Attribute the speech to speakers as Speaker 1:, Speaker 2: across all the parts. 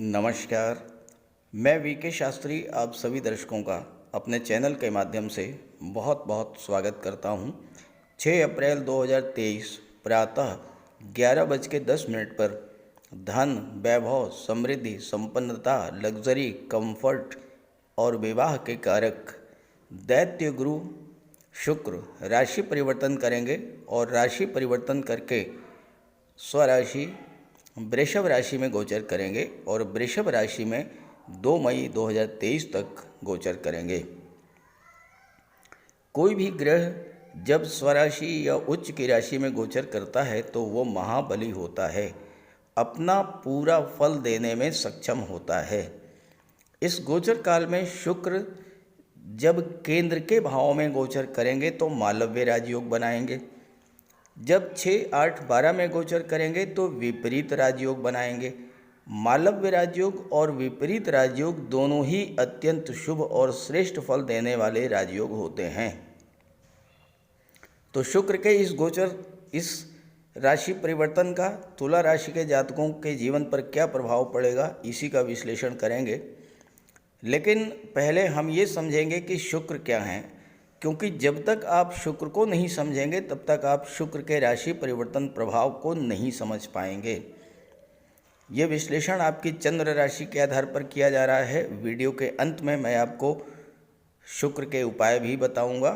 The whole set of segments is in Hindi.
Speaker 1: नमस्कार। मैं वीके शास्त्री आप सभी दर्शकों का अपने चैनल के माध्यम से बहुत बहुत स्वागत करता हूं। 6 अप्रैल 2023 प्रातः 11:10 पर धन, वैभव, समृद्धि, संपन्नता, लग्जरी, कंफर्ट और विवाह के कारक दैत्य गुरु शुक्र राशि परिवर्तन करेंगे और राशि परिवर्तन करके स्वराशि वृषभ राशि में गोचर करेंगे और वृषभ राशि में 2 मई 2023 तक गोचर करेंगे। कोई भी ग्रह जब स्वराशि या उच्च की राशि में गोचर करता है तो वो महाबली होता है, अपना पूरा फल देने में सक्षम होता है। इस गोचर काल में शुक्र जब केंद्र के भाव में गोचर करेंगे तो मालव्य राजयोग बनाएंगे। जब 6, 8, 12 में गोचर करेंगे तो विपरीत राजयोग बनाएंगे। मालव्य राजयोग और विपरीत राजयोग दोनों ही अत्यंत शुभ और श्रेष्ठ फल देने वाले राजयोग होते हैं। तो शुक्र के इस राशि परिवर्तन का तुला राशि के जातकों के जीवन पर क्या प्रभाव पड़ेगा, इसी का विश्लेषण करेंगे। लेकिन पहले हम ये समझेंगे कि शुक्र क्या हैं, क्योंकि जब तक आप शुक्र को नहीं समझेंगे तब तक आप शुक्र के राशि परिवर्तन प्रभाव को नहीं समझ पाएंगे। ये विश्लेषण आपकी चंद्र राशि के आधार पर किया जा रहा है। वीडियो के अंत में मैं आपको शुक्र के उपाय भी बताऊंगा।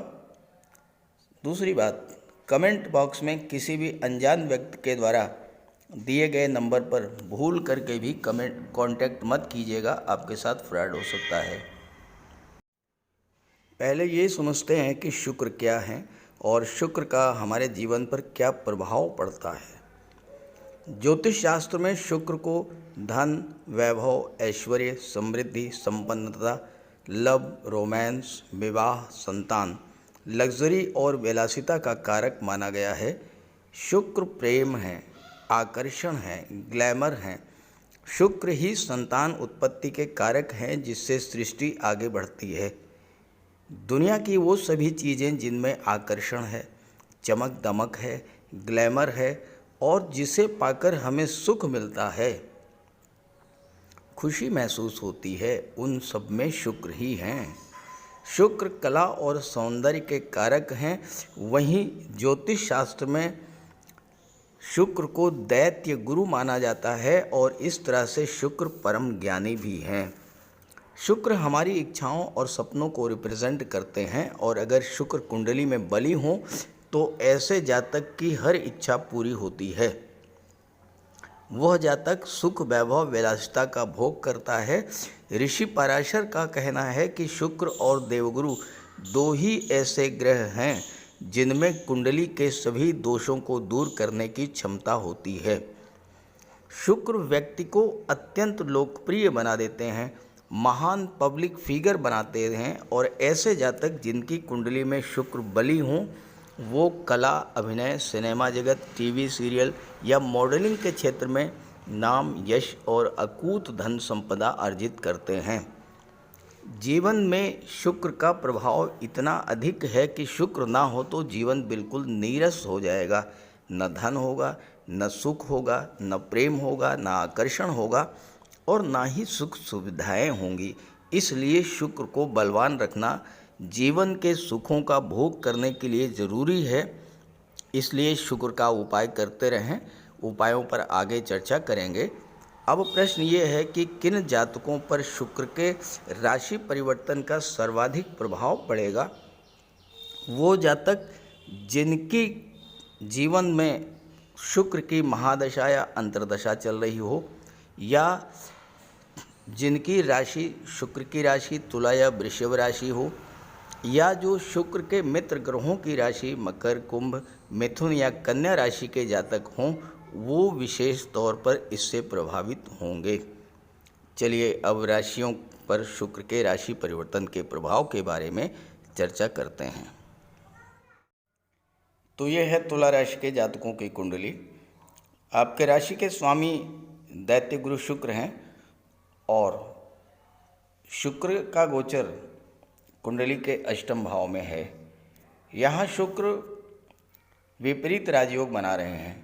Speaker 1: दूसरी बात, कमेंट बॉक्स में किसी भी अनजान व्यक्ति के द्वारा दिए गए नंबर पर भूल करके भी कांटेक्ट मत कीजिएगा, आपके साथ फ्रॉड हो सकता है। पहले ये समझते हैं कि शुक्र क्या है और शुक्र का हमारे जीवन पर क्या प्रभाव पड़ता है। ज्योतिष शास्त्र में शुक्र को धन, वैभव, ऐश्वर्य, समृद्धि, संपन्नता, लव, रोमांस, विवाह, संतान, लग्जरी और विलासिता का कारक माना गया है। शुक्र प्रेम है, आकर्षण है, ग्लैमर है। शुक्र ही संतान उत्पत्ति के कारक हैं जिससे सृष्टि आगे बढ़ती है। दुनिया की वो सभी चीज़ें जिनमें आकर्षण है, चमक दमक है, ग्लैमर है और जिसे पाकर हमें सुख मिलता है, खुशी महसूस होती है, उन सब में शुक्र ही हैं। शुक्र कला और सौंदर्य के कारक हैं। वहीं ज्योतिष शास्त्र में शुक्र को दैत्य गुरु माना जाता है और इस तरह से शुक्र परम ज्ञानी भी हैं। शुक्र हमारी इच्छाओं और सपनों को रिप्रेजेंट करते हैं और अगर शुक्र कुंडली में बली हो तो ऐसे जातक की हर इच्छा पूरी होती है। वह जातक सुख, वैभव, विलासिता का भोग करता है। ऋषि पराशर का कहना है कि शुक्र और देवगुरु दो ही ऐसे ग्रह हैं जिनमें कुंडली के सभी दोषों को दूर करने की क्षमता होती है। शुक्र व्यक्ति को अत्यंत लोकप्रिय बना देते हैं, महान पब्लिक फिगर बनाते हैं और ऐसे जातक जिनकी कुंडली में शुक्र बली हों वो कला, अभिनय, सिनेमा जगत, टीवी सीरियल या मॉडलिंग के क्षेत्र में नाम, यश और अकूत धन संपदा अर्जित करते हैं। जीवन में शुक्र का प्रभाव इतना अधिक है कि शुक्र ना हो तो जीवन बिल्कुल नीरस हो जाएगा। न धन होगा, न सुख होगा, न प्रेम होगा, न आकर्षण होगा और ना ही सुख सुविधाएं होंगी। इसलिए शुक्र को बलवान रखना जीवन के सुखों का भोग करने के लिए ज़रूरी है। इसलिए शुक्र का उपाय करते रहें। उपायों पर आगे चर्चा करेंगे। अब प्रश्न ये है कि किन जातकों पर शुक्र के राशि परिवर्तन का सर्वाधिक प्रभाव पड़ेगा। वो जातक जिनकी जीवन में शुक्र की महादशा या अंतर्दशा चल रही हो, या जिनकी राशि शुक्र की राशि तुला या वृषभ राशि हो, या जो शुक्र के मित्र ग्रहों की राशि मकर, कुंभ, मिथुन या कन्या राशि के जातक हों, वो विशेष तौर पर इससे प्रभावित होंगे। चलिए अब राशियों पर शुक्र के राशि परिवर्तन के प्रभाव के बारे में चर्चा करते हैं। तो ये है तुला राशि के जातकों की कुंडली। आपके राशि के स्वामी दैत्य गुरु शुक्र हैं और शुक्र का गोचर कुंडली के अष्टम भाव में है। यहाँ शुक्र विपरीत राजयोग बना रहे हैं।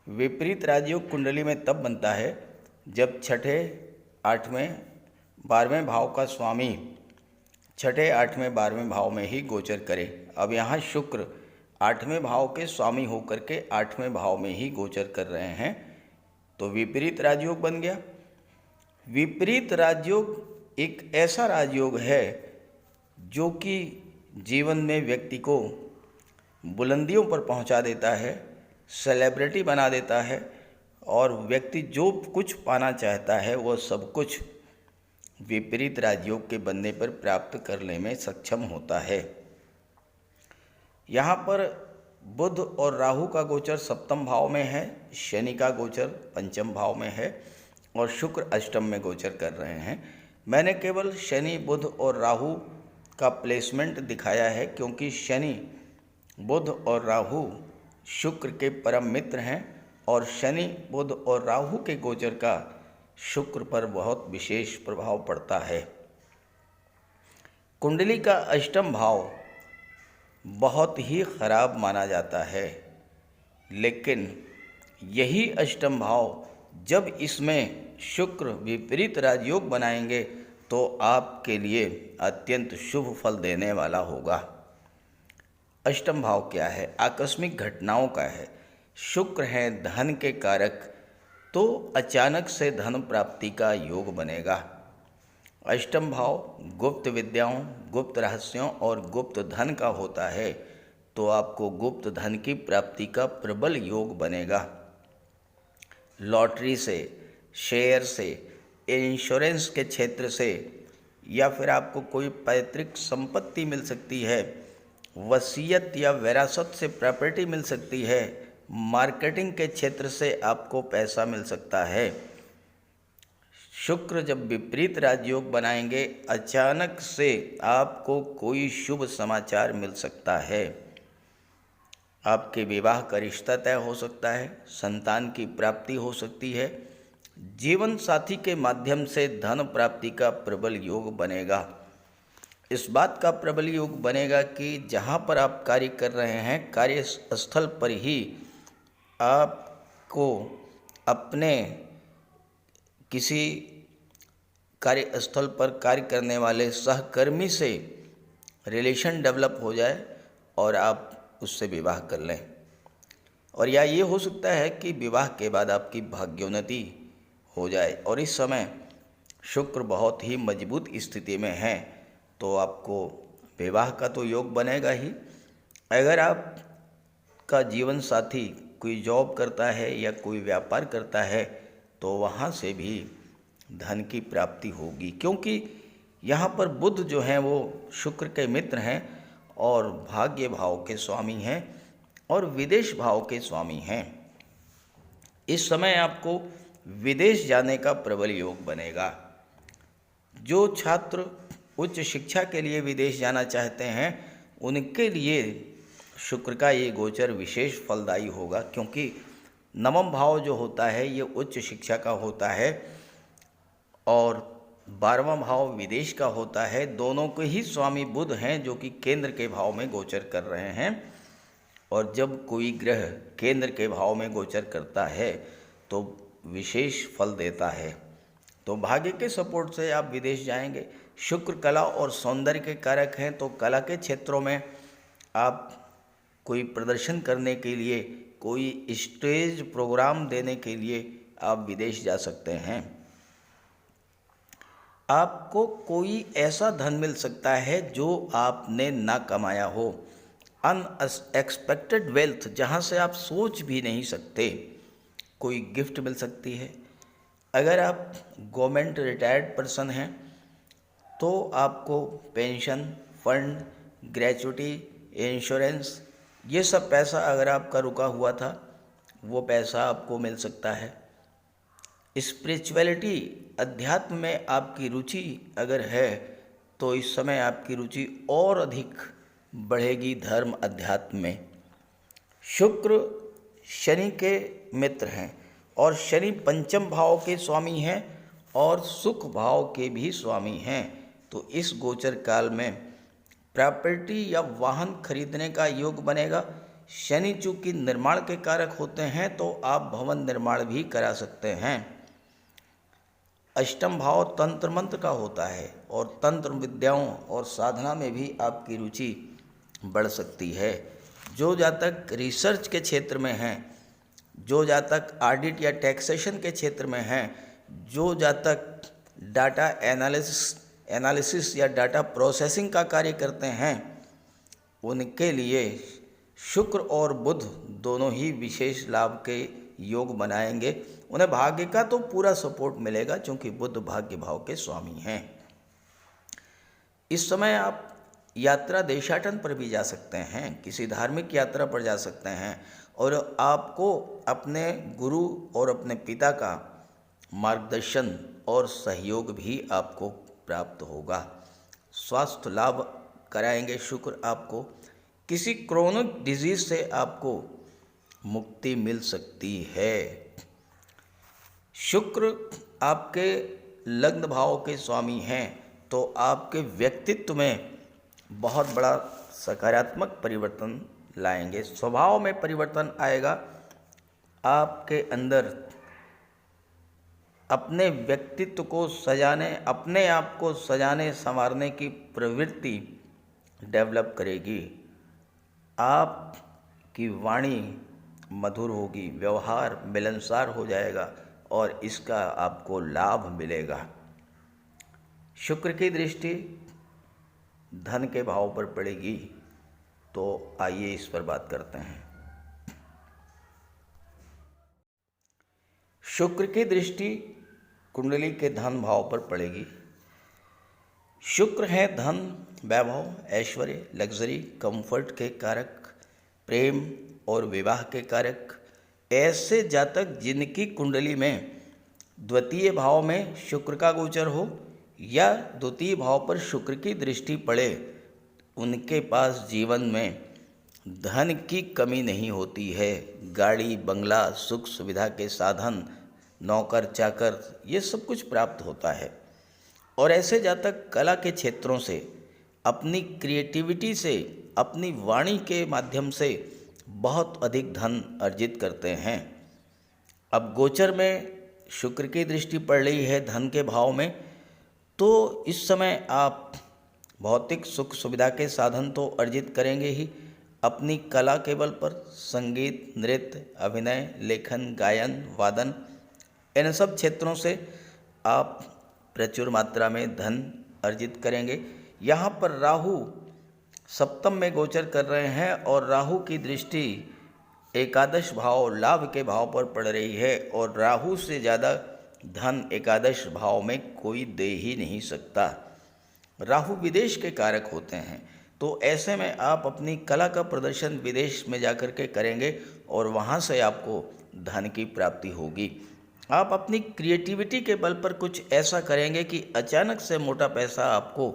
Speaker 1: विपरीत राजयोग कुंडली में तब बनता है जब छठे 8वें 12वें भाव का स्वामी छठे 8वें 12वें भाव में ही गोचर करे। अब यहाँ शुक्र 8वें भाव के स्वामी होकर के 8वें भाव में ही गोचर कर रहे हैं, तो विपरीत राजयोग बन गया। विपरीत राजयोग एक ऐसा राजयोग है जो कि जीवन में व्यक्ति को बुलंदियों पर पहुंचा देता है, सेलिब्रिटी बना देता है, और व्यक्ति जो कुछ पाना चाहता है वह सब कुछ विपरीत राजयोग के बनने पर प्राप्त करने में सक्षम होता है। यहाँ पर बुध और राहु का गोचर सप्तम भाव में है, शनि का गोचर पंचम भाव में है और शुक्र अष्टम में गोचर कर रहे हैं। मैंने केवल शनि, बुध और राहु का प्लेसमेंट दिखाया है क्योंकि शनि, बुध और राहु शुक्र के परम मित्र हैं और शनि, बुध और राहु के गोचर का शुक्र पर बहुत विशेष प्रभाव पड़ता है। कुंडली का अष्टम भाव बहुत ही खराब माना जाता है, लेकिन यही अष्टम भाव जब इसमें शुक्र विपरीत राजयोग बनाएंगे तो आपके लिए अत्यंत शुभ फल देने वाला होगा। अष्टम भाव क्या है? आकस्मिक घटनाओं का है। शुक्र है धन के कारक, तो अचानक से धन प्राप्ति का योग बनेगा। अष्टम भाव गुप्त विद्याओं, गुप्त रहस्यों और गुप्त धन का होता है, तो आपको गुप्त धन की प्राप्ति का प्रबल योग बनेगा। लॉटरी से, शेयर से, इंश्योरेंस के क्षेत्र से, या फिर आपको कोई पैतृक संपत्ति मिल सकती है, वसीयत या विरासत से प्रॉपर्टी मिल सकती है, मार्केटिंग के क्षेत्र से आपको पैसा मिल सकता है। शुक्र जब विपरीत राजयोग बनाएंगे, अचानक से आपको कोई शुभ समाचार मिल सकता है। आपके विवाह का रिश्ता तय हो सकता है, संतान की प्राप्ति हो सकती है, जीवन साथी के माध्यम से धन प्राप्ति का प्रबल योग बनेगा। इस बात का प्रबल योग बनेगा कि जहाँ पर आप कार्य कर रहे हैं, कार्यस्थल पर ही आपको अपने किसी कार्यस्थल पर कार्य करने वाले सहकर्मी से रिलेशन डेवलप हो जाए और आप उससे विवाह कर लें। और या ये हो सकता है कि विवाह के बाद आपकी भाग्योन्नति हो जाए, और इस समय शुक्र बहुत ही मजबूत स्थिति में है, तो आपको विवाह का तो योग बनेगा ही। अगर आपका जीवन साथी कोई जॉब करता है या कोई व्यापार करता है तो वहाँ से भी धन की प्राप्ति होगी, क्योंकि यहाँ पर बुध जो हैं वो शुक्र के मित्र हैं और भाग्य भाव के स्वामी हैं और विदेश भाव के स्वामी हैं। इस समय आपको विदेश जाने का प्रबल योग बनेगा। जो छात्र उच्च शिक्षा के लिए विदेश जाना चाहते हैं उनके लिए शुक्र का ये गोचर विशेष फलदायी होगा, क्योंकि नवम भाव जो होता है ये उच्च शिक्षा का होता है और 12वां भाव विदेश का होता है। दोनों के ही स्वामी बुध हैं जो कि केंद्र के भाव में गोचर कर रहे हैं, और जब कोई ग्रह केंद्र के भाव में गोचर करता है तो विशेष फल देता है। तो भाग्य के सपोर्ट से आप विदेश जाएंगे। शुक्र कला और सौंदर्य के कारक हैं, तो कला के क्षेत्रों में आप कोई प्रदर्शन करने के लिए, कोई स्टेज प्रोग्राम देने के लिए आप विदेश जा सकते हैं। आपको कोई ऐसा धन मिल सकता है जो आपने ना कमाया हो, अनएक्सपेक्टेड वेल्थ, जहाँ से आप सोच भी नहीं सकते। कोई गिफ्ट मिल सकती है। अगर आप गवर्नमेंट रिटायर्ड पर्सन हैं तो आपको पेंशन, फंड, ग्रेचुटी, इंश्योरेंस, ये सब पैसा अगर आपका रुका हुआ था वो पैसा आपको मिल सकता है। स्पिरिचुअलिटी, अध्यात्म में आपकी रुचि अगर है तो इस समय आपकी रुचि और अधिक बढ़ेगी धर्म अध्यात्म में। शुक्र शनि के मित्र हैं और शनि पंचम भाव के स्वामी हैं और सुख भाव के भी स्वामी हैं, तो इस गोचर काल में प्रॉपर्टी या वाहन खरीदने का योग बनेगा। शनि चूँकि निर्माण के कारक होते हैं तो आप भवन निर्माण भी करा सकते हैं। अष्टम भाव तंत्र मंत्र का होता है और तंत्र विद्याओं और साधना में भी आपकी रुचि बढ़ सकती है। जो जातक रिसर्च के क्षेत्र में हैं, जो जातक ऑडिट या टैक्सेशन के क्षेत्र में हैं, जो जातक डाटा एनालिसिस या डाटा प्रोसेसिंग का कार्य करते हैं, उनके लिए शुक्र और बुध दोनों ही विशेष लाभ के योग बनाएंगे। उन्हें भाग्य का तो पूरा सपोर्ट मिलेगा क्योंकि बुध भाग्य भाव के स्वामी हैं। इस समय आप यात्रा देशाटन पर भी जा सकते हैं, किसी धार्मिक यात्रा पर जा सकते हैं और आपको अपने गुरु और अपने पिता का मार्गदर्शन और सहयोग भी आपको प्राप्त होगा। स्वास्थ्य लाभ कराएंगे शुक्र आपको। किसी क्रोनिक डिजीज से आपको मुक्ति मिल सकती है। शुक्र आपके लग्न भाव के स्वामी हैं तो आपके व्यक्तित्व में बहुत बड़ा सकारात्मक परिवर्तन लाएंगे। स्वभाव में परिवर्तन आएगा। आपके अंदर अपने व्यक्तित्व को सजाने, अपने आप को सजाने संवारने की प्रवृत्ति डेवलप करेगी। आपकी वाणी मधुर होगी, व्यवहार मिलनसार हो जाएगा और इसका आपको लाभ मिलेगा। शुक्र की दृष्टि धन के भाव पर पड़ेगी, तो आइए इस पर बात करते हैं। शुक्र की दृष्टि कुंडली के धन भाव पर पड़ेगी। शुक्र है धन, वैभव, ऐश्वर्य, लग्जरी, कंफर्ट के कारक, प्रेम और विवाह के कारक। ऐसे जातक जिनकी कुंडली में द्वितीय भाव में शुक्र का गोचर हो या द्वितीय भाव पर शुक्र की दृष्टि पड़े, उनके पास जीवन में धन की कमी नहीं होती है। गाड़ी, बंगला, सुख सुविधा के साधन, नौकर चाकर, ये सब कुछ प्राप्त होता है। और ऐसे जातक कला के क्षेत्रों से, अपनी क्रिएटिविटी से, अपनी वाणी के माध्यम से बहुत अधिक धन अर्जित करते हैं। अब गोचर में शुक्र की दृष्टि पड़ रही है धन के भाव में, तो इस समय आप भौतिक सुख सुविधा के साधन तो अर्जित करेंगे ही, अपनी कला के बल पर संगीत, नृत्य, अभिनय, लेखन, गायन, वादन, इन सब क्षेत्रों से आप प्रचुर मात्रा में धन अर्जित करेंगे। यहाँ पर राहु सप्तम में गोचर कर रहे हैं और राहु की दृष्टि एकादश भाव लाभ के भाव पर पड़ रही है और राहु से ज़्यादा धन एकादश भाव में कोई दे ही नहीं सकता। राहु विदेश के कारक होते हैं, तो ऐसे में आप अपनी कला का प्रदर्शन विदेश में जाकर के करेंगे और वहाँ से आपको धन की प्राप्ति होगी। आप अपनी क्रिएटिविटी के बल पर कुछ ऐसा करेंगे कि अचानक से मोटा पैसा आपको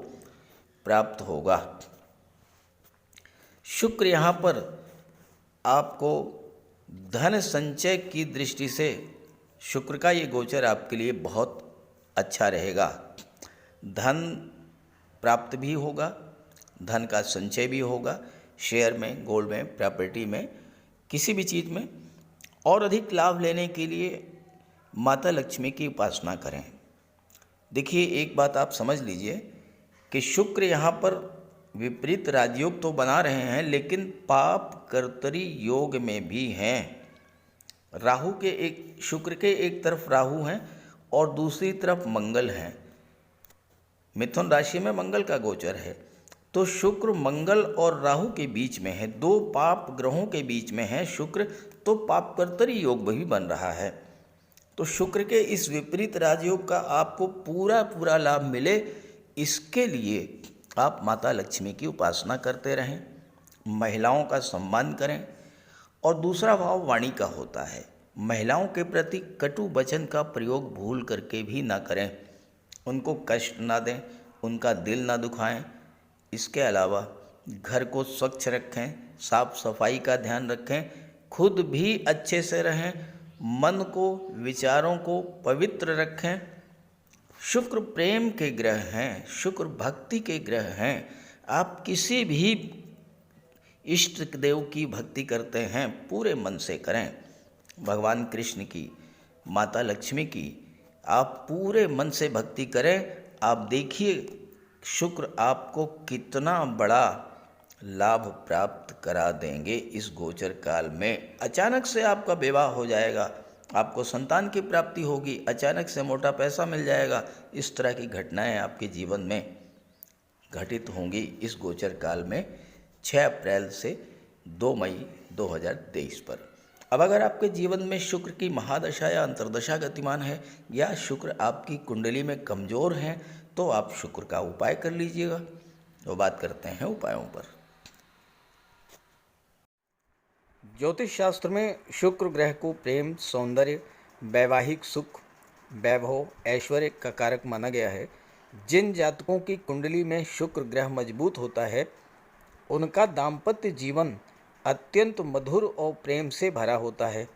Speaker 1: प्राप्त होगा। शुक्र यहाँ पर आपको धन संचय की दृष्टि से शुक्र का ये गोचर आपके लिए बहुत अच्छा रहेगा। धन प्राप्त भी होगा, धन का संचय भी होगा, शेयर में, गोल्ड में, प्रॉपर्टी में, किसी भी चीज़ में। और अधिक लाभ लेने के लिए माता लक्ष्मी की उपासना करें। देखिए, एक बात आप समझ लीजिए कि शुक्र यहाँ पर विपरीत राजयोग तो बना रहे हैं, लेकिन पाप कर्तरी योग में भी हैं। राहु के शुक्र के एक तरफ राहु हैं और दूसरी तरफ मंगल हैं। मिथुन राशि में मंगल का गोचर है, तो शुक्र मंगल और राहु के बीच में है, दो पाप ग्रहों के बीच में है शुक्र, तो पाप कर्तरी योग भी बन रहा है। तो शुक्र के इस विपरीत राजयोग का आपको पूरा लाभ मिले, इसके लिए आप माता लक्ष्मी की उपासना करते रहें, महिलाओं का सम्मान करें। और दूसरा भाव वाणी का होता है। महिलाओं के प्रति कटु वचन का प्रयोग भूल करके भी ना करें, उनको कष्ट ना दें, उनका दिल ना दुखाएं। इसके अलावा घर को स्वच्छ रखें, साफ सफाई का ध्यान रखें, खुद भी अच्छे से रहें, मन को, विचारों को पवित्र रखें। शुक्र प्रेम के ग्रह हैं, शुक्र भक्ति के ग्रह हैं। आप किसी भी इष्ट देव की भक्ति करते हैं, पूरे मन से करें। भगवान कृष्ण की, माता लक्ष्मी की, आप पूरे मन से भक्ति करें। आप देखिए शुक्र आपको कितना बड़ा लाभ प्राप्त करा देंगे। इस गोचर काल में अचानक से आपका विवाह हो जाएगा, आपको संतान की प्राप्ति होगी, अचानक से मोटा पैसा मिल जाएगा। इस तरह की घटनाएं आपके जीवन में घटित होंगी इस गोचर काल में 6 अप्रैल से 2 मई 2023 पर। अब अगर आपके जीवन में शुक्र की महादशा या अंतर्दशा गतिमान है या शुक्र आपकी कुंडली में कमज़ोर हैं तो आप शुक्र का उपाय कर लीजिएगा। तो बात करते हैं उपायों पर। ज्योतिष शास्त्र में शुक्र ग्रह को प्रेम, सौंदर्य, वैवाहिक सुख, वैभव, ऐश्वर्य का कारक माना गया है। जिन जातकों की कुंडली में शुक्र ग्रह मजबूत होता है उनका दाम्पत्य जीवन अत्यंत मधुर और प्रेम से भरा होता है।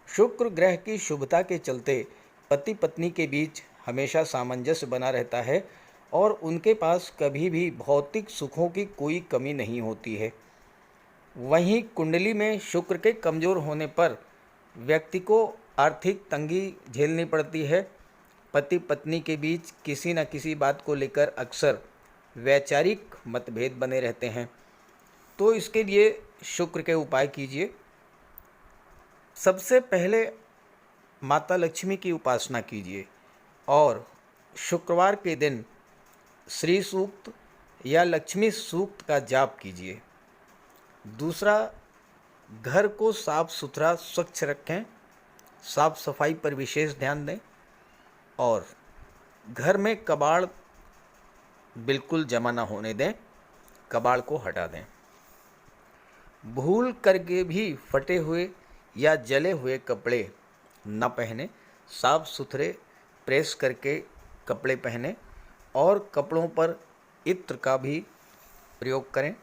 Speaker 1: शुक्र ग्रह की शुभता के चलते पति पत्नी के बीच हमेशा सामंजस्य बना रहता है और उनके पास कभी भी भौतिक सुखों की कोई कमी नहीं होती है। वहीं कुंडली में शुक्र के कमज़ोर होने पर व्यक्ति को आर्थिक तंगी झेलनी पड़ती है। पति पत्नी के बीच किसी न किसी बात को लेकर अक्सर वैचारिक मतभेद बने रहते हैं। तो इसके लिए शुक्र के उपाय कीजिए। सबसे पहले माता लक्ष्मी की उपासना कीजिए और शुक्रवार के दिन श्री सूक्त या लक्ष्मी सूक्त का जाप कीजिए। दूसरा, घर को साफ सुथरा स्वच्छ रखें, साफ सफाई पर विशेष ध्यान दें और घर में कबाड़ बिल्कुल जमा ना होने दें, कबाड़ को हटा दें। भूल करके भी फटे हुए या जले हुए कपड़े न पहने, साफ सुथरे प्रेस करके कपड़े पहने और कपड़ों पर इत्र का भी प्रयोग करें।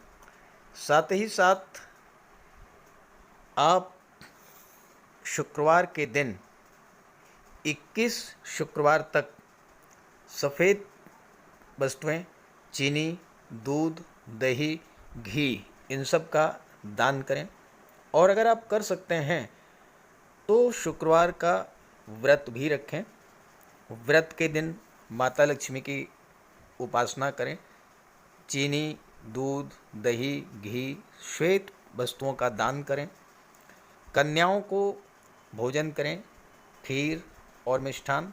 Speaker 1: साथ ही साथ आप शुक्रवार के दिन 21 शुक्रवार तक सफ़ेद वस्तुएं, चीनी, दूध, दही, घी इन सब का दान करें। और अगर आप कर सकते हैं तो शुक्रवार का व्रत भी रखें। व्रत के दिन माता लक्ष्मी की उपासना करें। चीनी, दूध, दही, घी, श्वेत वस्तुओं का दान करें। कन्याओं को भोजन करें, खीर और मिष्ठान।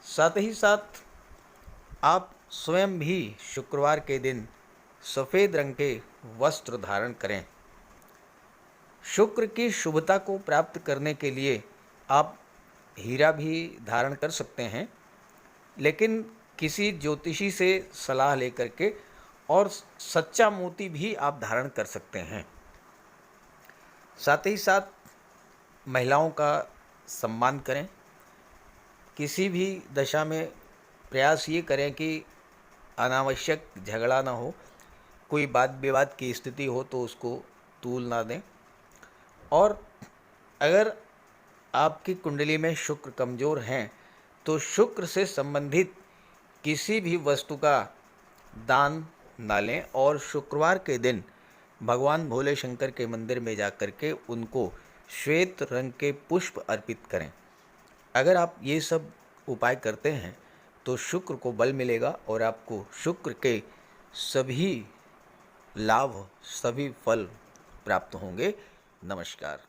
Speaker 1: साथ ही साथ आप स्वयं भी शुक्रवार के दिन सफ़ेद रंग के वस्त्र धारण करें। शुक्र की शुभता को प्राप्त करने के लिए आप हीरा भी धारण कर सकते हैं, लेकिन किसी ज्योतिषी से सलाह लेकर के, और सच्चा मोती भी आप धारण कर सकते हैं। साथ ही साथ महिलाओं का सम्मान करें। किसी भी दशा में प्रयास ये करें कि अनावश्यक झगड़ा ना हो, कोई वाद विवाद की स्थिति हो तो उसको तूल ना दें। और अगर आपकी कुंडली में शुक्र कमज़ोर हैं तो शुक्र से संबंधित किसी भी वस्तु का दान ना लें और शुक्रवार के दिन भगवान भोले शंकर के मंदिर में जाकर के उनको श्वेत रंग के पुष्प अर्पित करें। अगर आप ये सब उपाय करते हैं तो शुक्र को बल मिलेगा और आपको शुक्र के सभी लाभ, सभी फल प्राप्त होंगे। नमस्कार।